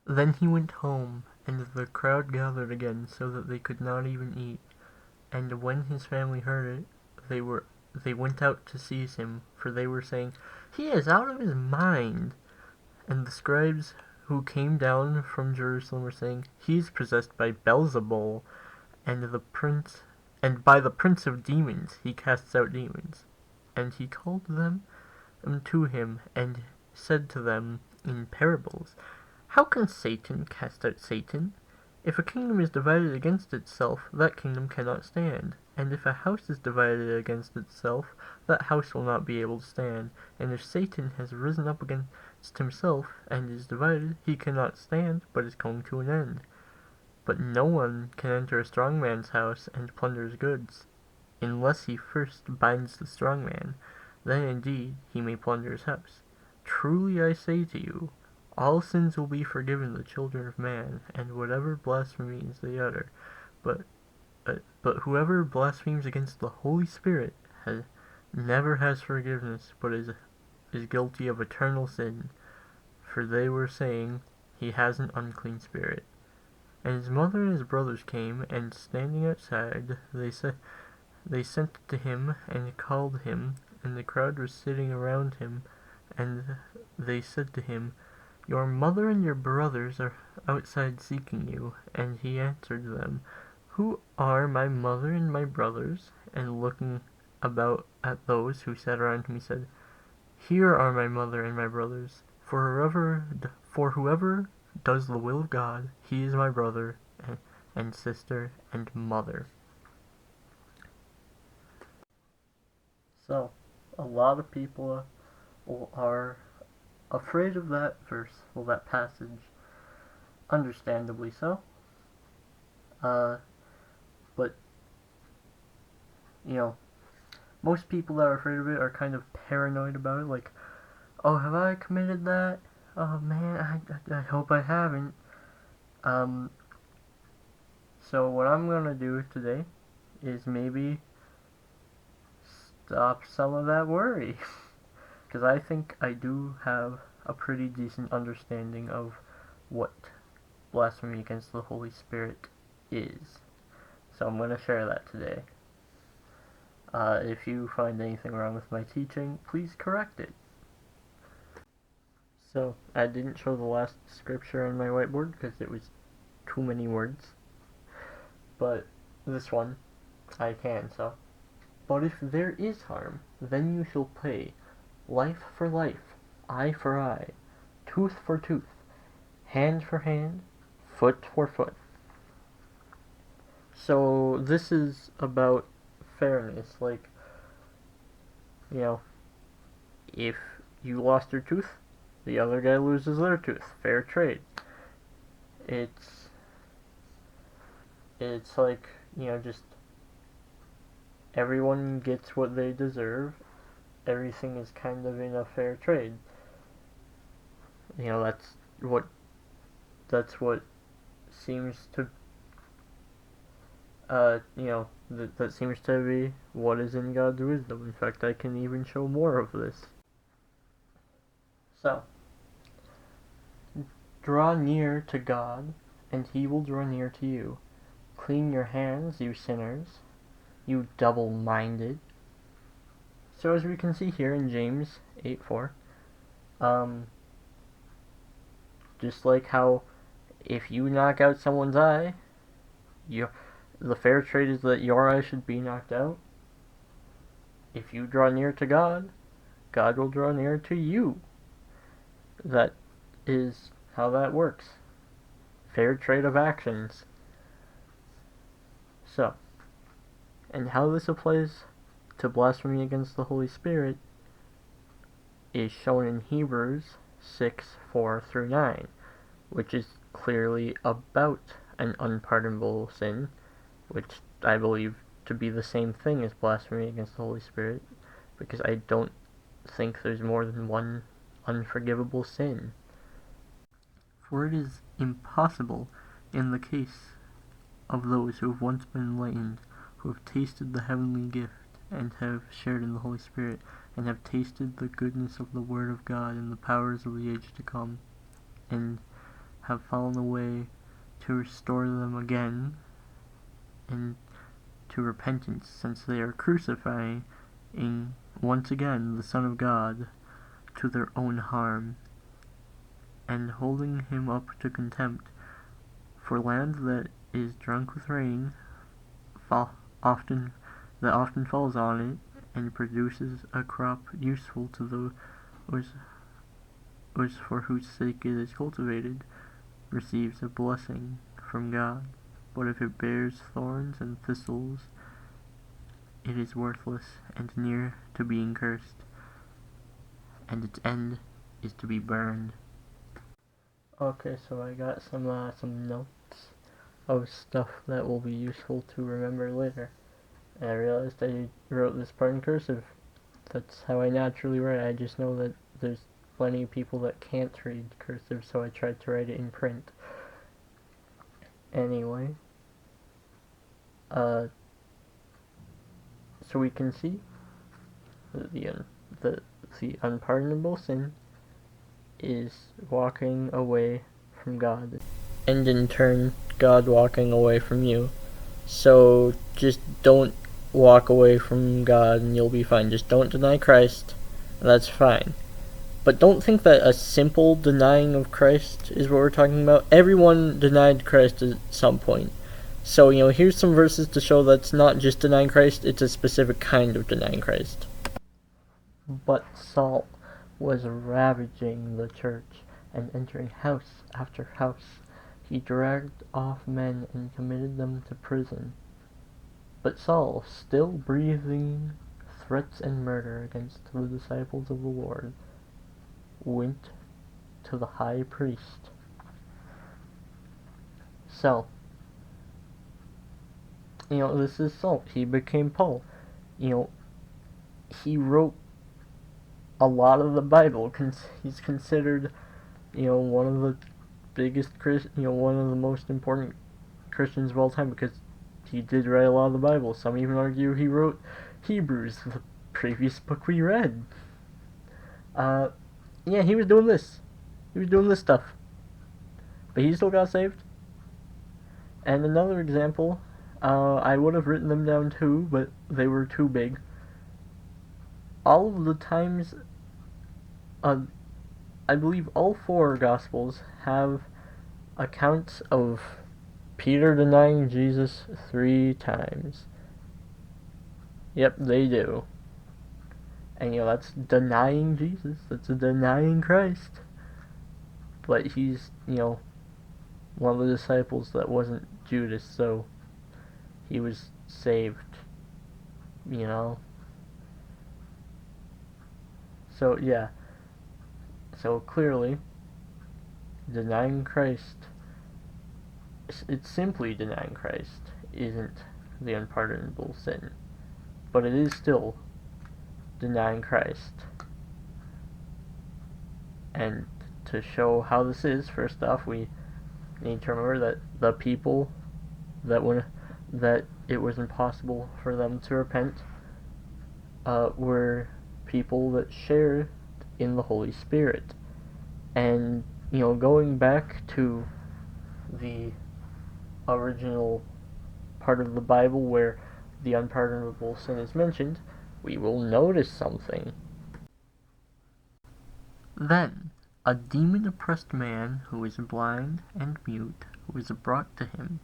Then he went home, and the crowd gathered again so that they could not even eat. And when his family heard it, they went out to seize him, for they were saying, "He is out of his mind." And the scribes who came down from Jerusalem were saying, "He is possessed by Beelzebul, and by the prince of demons he casts out demons." And he called them to him, and said to them in parables, "How can Satan cast out Satan? If a kingdom is divided against itself, that kingdom cannot stand. And if a house is divided against itself, that house will not be able to stand. And if Satan has risen up against himself, and is divided, he cannot stand, but is coming to an end. But no one can enter a strong man's house and plunder his goods, unless he first binds the strong man. Then indeed he may plunder his house. Truly I say to you, all sins will be forgiven the children of man, and whatever blasphemies they utter. But whoever blasphemes against the Holy Spirit never has forgiveness, but is guilty of eternal sin. For they were saying, he has an unclean spirit. And his mother and his brothers came, and standing outside, they sent to him and called him, and the crowd was sitting around him, and they said to him, "Your mother and your brothers are outside seeking you." And he answered them, "Who are my mother and my brothers?" And looking about at those who sat around him, he said, "Here are my mother and my brothers. For whoever does the will of God, he is my brother and sister and mother." So, a lot of people are afraid of that verse, well, that passage, understandably so. But, most people that are afraid of it are kind of paranoid about it, like, "Oh, have I committed that? Oh man, I hope I haven't." So what I'm gonna do today is maybe stop some of that worry. Because I think I do have a pretty decent understanding of what blasphemy against the Holy Spirit is. So I'm going to share that today. If you find anything wrong with my teaching, please correct it. So, I didn't show the last scripture on my whiteboard because it was too many words. But this one, I can, so. "But if there is harm, then you shall pay life for life, eye for eye, tooth for tooth, hand for hand, foot for foot." So this is about fairness, like, if you lost your tooth, the other guy loses their tooth. Fair trade. It's like, just everyone gets what they deserve. Everything is kind of in a fair trade. That's what seems to that seems to be what is in God's wisdom. In fact, I can even show more of this. So, draw near to God, and he will draw near to you. Clean your hands, you sinners, you double-minded. So as we can see here in James 8:4, just like how if you knock out someone's eye, the fair trade is that your eye should be knocked out. If you draw near to God, God will draw near to you. That is how that works. Fair trade of actions. So, and how this applies to blasphemy against the Holy Spirit is shown in Hebrews 6:4-9, which is clearly about an unpardonable sin, which I believe to be the same thing as blasphemy against the Holy Spirit, because I don't think there's more than one unforgivable sin. For it is impossible, in the case of those who have once been enlightened, who have tasted the heavenly gift, and have shared in the Holy Spirit, and have tasted the goodness of the Word of God and the powers of the age to come, and have fallen away, to restore them again and to repentance, since they are crucifying once again the Son of God to their own harm, and holding him up to contempt. For land that is drunk with rain often falls on it, and produces a crop useful to those for whose sake it is cultivated, receives a blessing from God. But if it bears thorns and thistles, it is worthless and near to being cursed, and its end is to be burned. Okay, so I got some notes of stuff that will be useful to remember later. And I realized I wrote this part in cursive. That's how I naturally write. I just know that there's plenty of people that can't read cursive, so I tried to write it in print. Anyway, so we can see the unpardonable sin is walking away from God, and in turn, God walking away from you. So just don't walk away from God and you'll be fine. Just don't deny Christ, and that's fine. But don't think that a simple denying of Christ is what we're talking about. Everyone denied Christ at some point. So, here's some verses to show that it's not just denying Christ, it's a specific kind of denying Christ. But Saul was ravaging the church, and entering house after house, he dragged off men and committed them to prison. But Saul, still breathing threats and murder against the disciples of the Lord, went to the high priest. So, this is Saul. He became Paul. He wrote a lot of the Bible. He's considered, one of the biggest one of the most important Christians of all time, because he did write a lot of the Bible. Some even argue he wrote Hebrews, the previous book we read. Yeah, he was doing this. He was doing this stuff. But he still got saved. And another example, I would have written them down too, but they were too big. All of the times, I believe all 4 Gospels have accounts of Peter denying Jesus 3 times. Yep, they do. And that's denying Jesus. That's denying Christ. But he's, one of the disciples that wasn't Judas, so he was saved. So, yeah. So, clearly, denying Christ, it's simply denying Christ, isn't the unpardonable sin. But it is still denying Christ. And to show how this is, first off, we need to remember that the people that it was impossible for them to repent were people that shared in the Holy Spirit. And, going back to the original part of the Bible where the unpardonable sin is mentioned, we will notice something. Then a demon-oppressed man who was blind and mute was brought to him,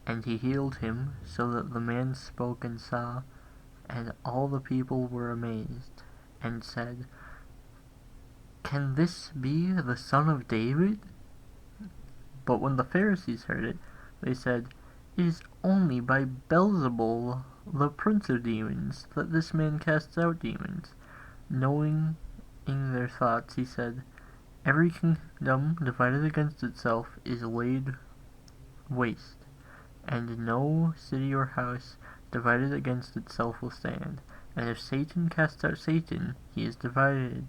and he healed him, so that the man spoke and saw, and all the people were amazed, and said, "Can this be the Son of David?" But when the Pharisees heard it, they said, "It is only by Beelzebul, the prince of demons, that this man casts out demons." Knowing in their thoughts, he said, "Every kingdom divided against itself is laid waste, and no city or house divided against itself will stand. And if Satan casts out Satan, he is divided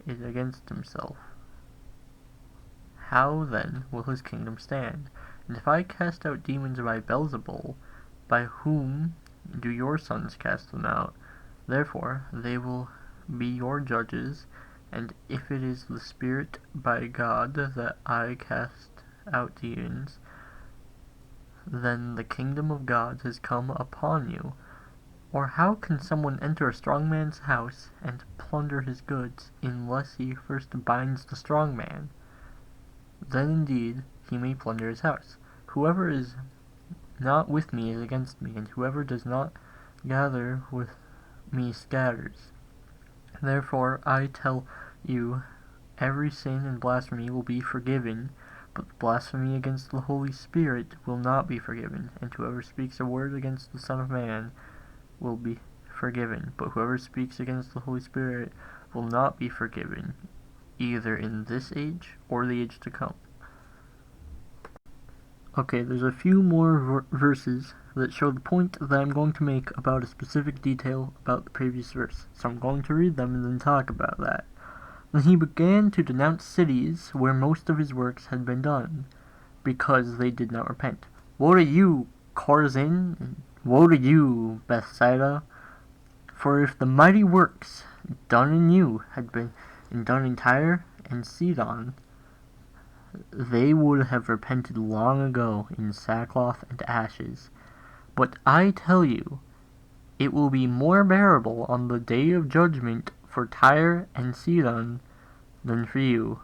against himself. How then will his kingdom stand? And if I cast out demons by Beelzebul, by whom do your sons cast them out? Therefore they will be your judges, And if it is the Spirit by God that I cast out demons, then the kingdom of God has come upon you. Or how can someone enter a strong man's house and plunder his goods unless he first binds the strong man? Then indeed he may plunder his house. Whoever is not with me is against me, and whoever does not gather with me scatters. Therefore I tell you, every sin and blasphemy will be forgiven, but blasphemy against the Holy Spirit will not be forgiven, and whoever speaks a word against the Son of Man will be forgiven, but whoever speaks against the Holy Spirit will not be forgiven, either in this age or the age to come. Okay, there's a few more verses that show the point that I'm going to make about a specific detail about the previous verse, so I'm going to read them and then talk about that. Then he began to denounce cities where most of his works had been done, because they did not repent. Woe to you, Chorazin, and woe to you, Bethsaida! For if the mighty works done in you had been done in Tyre and Sidon, they would have repented long ago in sackcloth and ashes. But I tell you, it will be more bearable on the day of judgment for Tyre and Sidon than for you.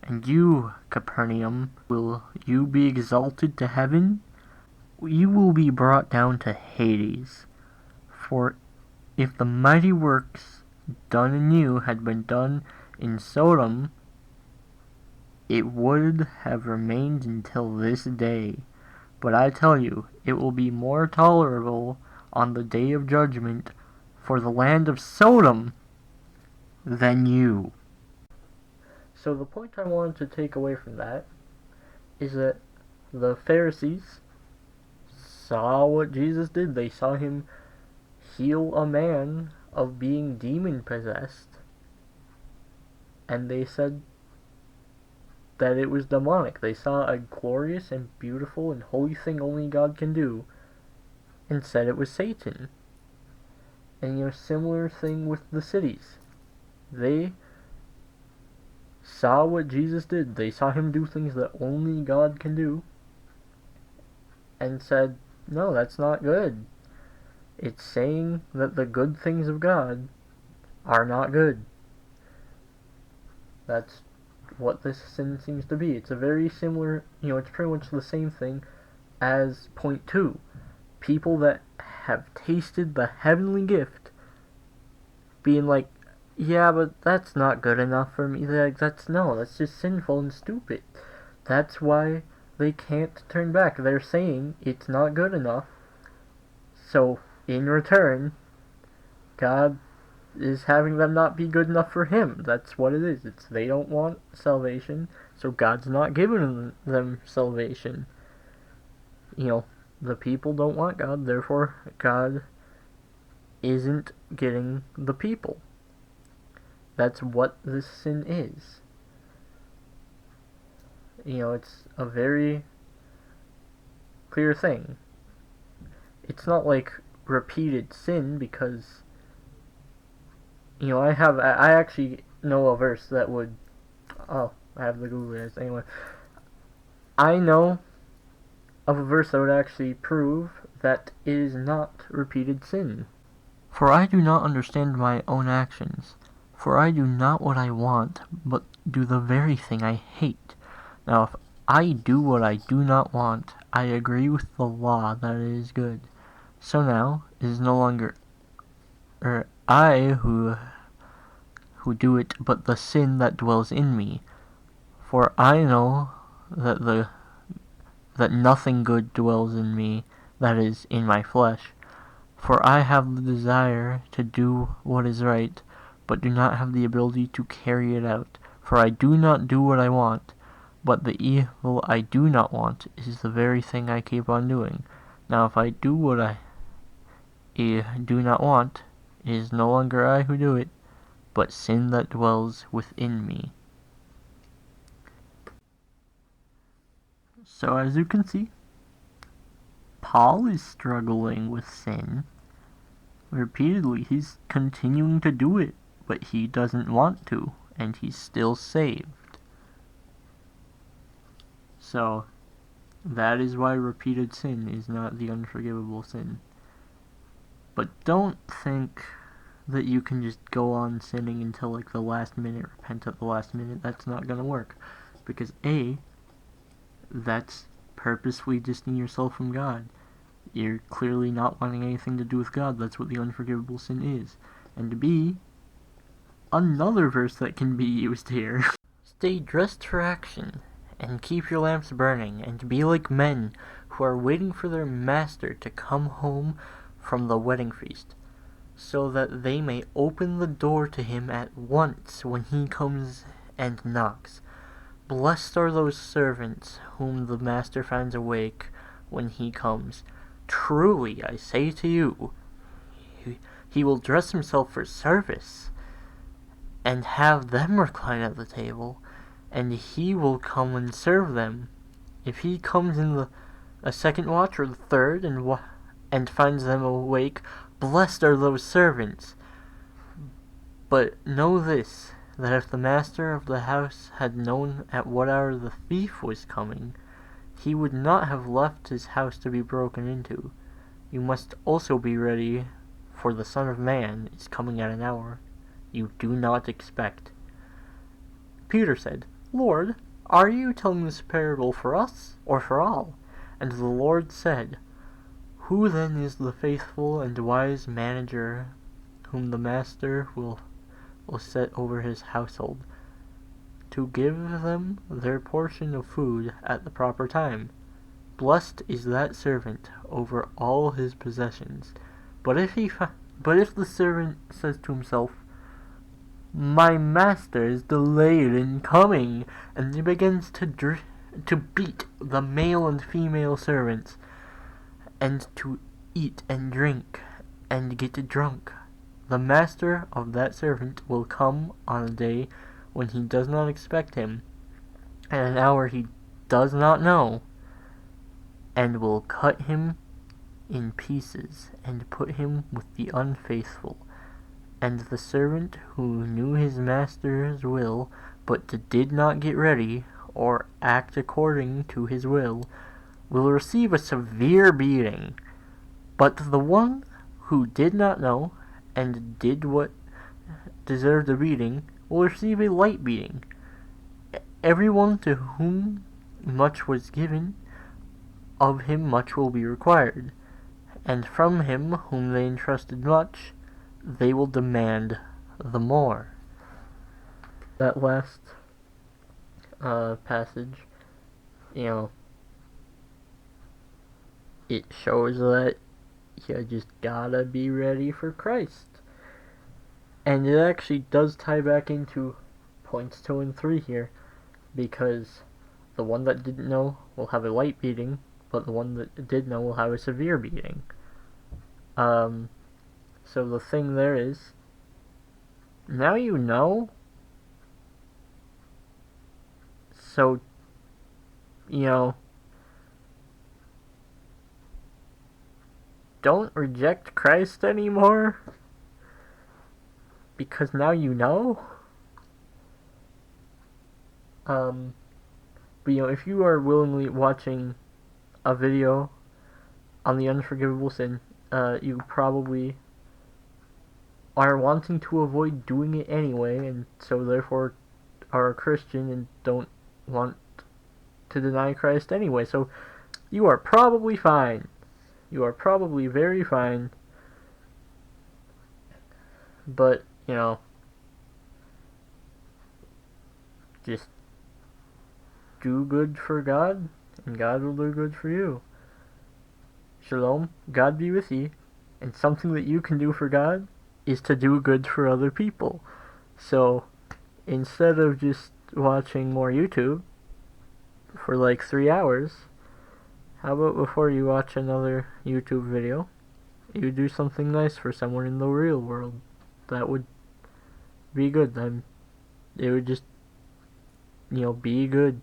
And you, Capernaum, will you be exalted to heaven? You will be brought down to Hades. For if the mighty works done in you had been done in Sodom, it would have remained until this day. But I tell you, it will be more tolerable on the day of judgment for the land of Sodom than you. So the point I wanted to take away from that is that the Pharisees saw what Jesus did. They saw him heal a man of being demon-possessed, and they said that it was demonic. They saw a glorious and beautiful and holy thing only God can do, and said it was Satan. And similar thing with the cities. They saw what Jesus did. They saw him do things that only God can do, and said, no, that's not good. It's saying that the good things of God are not good. That's what this sin seems to be. It's a very similar, it's pretty much the same thing as point 2. People that have tasted the heavenly gift being like, yeah, but that's not good enough for me. That's just sinful and stupid. That's why they can't turn back. They're saying it's not good enough. So, in return, God is having them not be good enough for him. That's what it is. They don't want salvation, so God's not giving them salvation. The people don't want God, therefore God isn't getting the people. That's what this sin is. It's a very clear thing. It's not like repeated sin, because I actually know a verse that would, I have the Google list anyway. I know of a verse that would actually prove that it is not repeated sin. For I do not understand my own actions, for I do not what I want, but do the very thing I hate. Now if I do what I do not want, I agree with the law that it is good. So now it is no longer I who do it, but the sin that dwells in me. For I know that nothing good dwells in me, that is, in my flesh. For I have the desire to do what is right, but do not have the ability to carry it out. For I do not do what I want, but the evil I do not want is the very thing I keep on doing. Now if I do what I do not want, it is no longer I who do it, but sin that dwells within me. So as you can see, Paul is struggling with sin. Repeatedly, he's continuing to do it, but he doesn't want to. and he's still saved. So, that is why repeated sin is not the unforgivable sin. But don't think that you can just go on sinning until like the last minute, repent at the last minute. That's not gonna work. Because A, that's purposefully distancing yourself from God. You're clearly not wanting anything to do with God. That's what the unforgivable sin is. And B, another verse that can be used here. Stay dressed for action, and keep your lamps burning, and be like men who are waiting for their master to come home from the wedding feast, so that they may open the door to him at once when he comes and knocks. Blessed are those servants whom the master finds awake when he comes. Truly, I say to you, he will dress himself for service, and have them recline at the table, and he will come and serve them. If he comes in a second watch or the third, and finds them awake, blessed are those servants. But know this, that if the master of the house had known at what hour the thief was coming, he would not have left his house to be broken into. You must also be ready, for the Son of Man is coming at an hour you do not expect. Peter said, Lord, are you telling this parable for us, or for all? And the Lord said, Who then is the faithful and wise manager whom the master will set over his household, to give them their portion of food at the proper time? Blessed is that servant over all his possessions. But if the servant says to himself, My master is delayed in coming, and he begins to beat the male and female servants, and to eat and drink, and get drunk, the master of that servant will come on a day when he does not expect him, at an hour he does not know, and will cut him in pieces, and put him with the unfaithful. And the servant who knew his master's will, but did not get ready, or act according to his will receive a severe beating. But the one who did not know, and did what deserved a beating, will receive a light beating. Everyone to whom much was given, of him much will be required, and from him whom they entrusted much, they will demand the more. That last passage, it shows that you just gotta be ready for Christ. And it actually does tie back into points 2 and 3 here, because the one that didn't know will have a light beating, but the one that did know will have a severe beating. So the thing there is, now you know, so, don't reject Christ anymore, because now you know. But if you are willingly watching a video on the unforgivable sin, you probably are wanting to avoid doing it anyway, and so therefore are a Christian and don't want to deny Christ anyway. So you are probably fine. You are probably very fine. But, just do good for God, and God will do good for you. Shalom, God be with you, and something that you can do for God is to do good for other people. So, instead of just watching more YouTube for like 3 hours, how about before you watch another YouTube video, you do something nice for someone in the real world? That would be good. Then it would just, be good.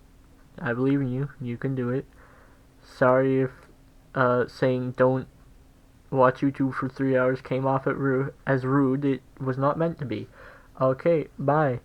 I believe in you. You can do it. Sorry if saying don't watch YouTube for 3 hours came off as rude. It was not meant to be. Okay, bye.